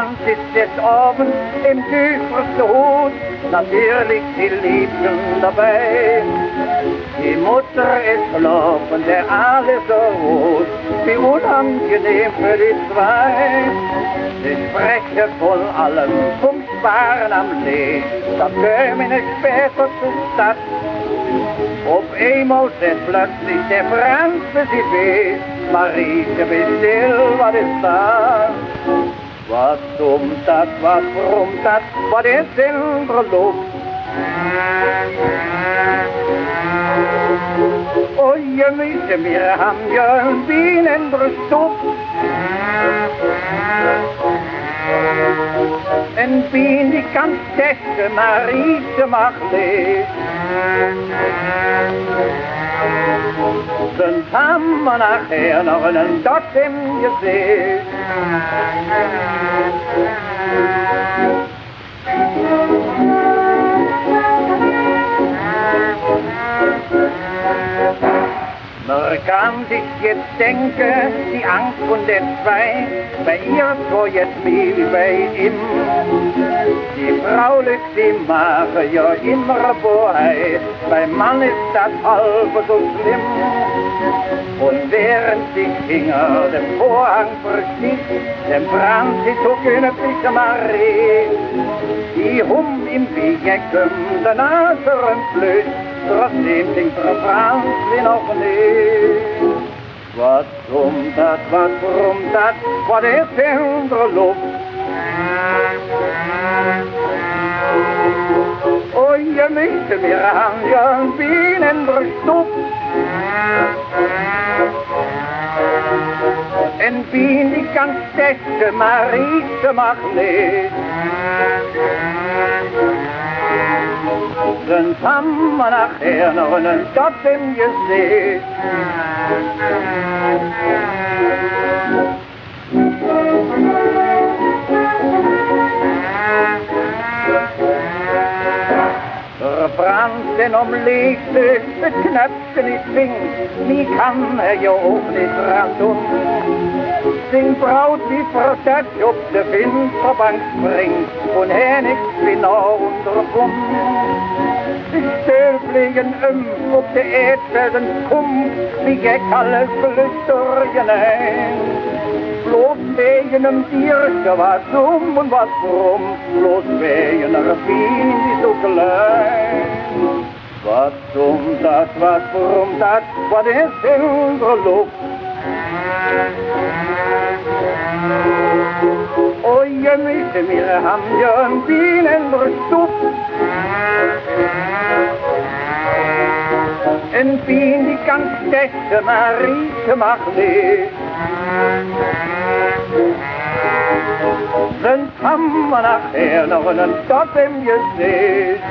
dann sitzt es oben im düstersten Hut, natürlich die Liebsten dabei. Die Mutter ist gelaufen, der alles so rot, wie unangenehm für die zwei. Sie sprechen von allem, vom Sparen am See, dann kämen es später zur Stadt. Op eenmaal zegt plötzlich der Franz für sie weh, Marieke, bist stil, wat is dat? Wat somt dat, wat bromt dat, wat is in de lucht? O je meisje, wir haben ja een Wien in de stoep. En Wien die kan zeggen, Marieke mag lezen. Dan gaan we nachher nog een dag in gezicht. Man kann sich jetzt denken, die Angst von den zwei, bei ihr so jetzt wie bei ihm. Die Frau lügt die Mache ja immer Boheit, beim Mann ist das halb so schlimm. Und während die Finger den Vorhang verschließt, dem Brand sie so königliche Marie. Die Hund im Wege kommt, der Nase flößt, trotzdem singt der Franz wie noch nicht. Was brummt dat, was brummt dat, wat ist in der Luft? O je meisje, wir haben ja een Wien in der Stub. En Wien die kan zeggen, Marieke mag niet. Dan gaan we nachher nog een stad in gezicht. Der Franz den umlegte, het Knöpfchen nicht winkt, wie kann ja auch nicht dran tun. Sing Braut wie versetzt auf der Fensterbank springt und nichts genau unterbund. Die Stöfligen auf der Erdfelsen kommt, wie Geck alles Flüsterchen ein. Bloß wegen einem Tierchen was und was brumm, bloß wegen einer Biene, die so klein. Was dat, was brummt dat, was ist in der Luft? O je meisje, wir haben ja een Wien in der Stub. En Wien die kan zeggen, Marieke mag niet. Dan gaan we nachher nog een stad in gezicht.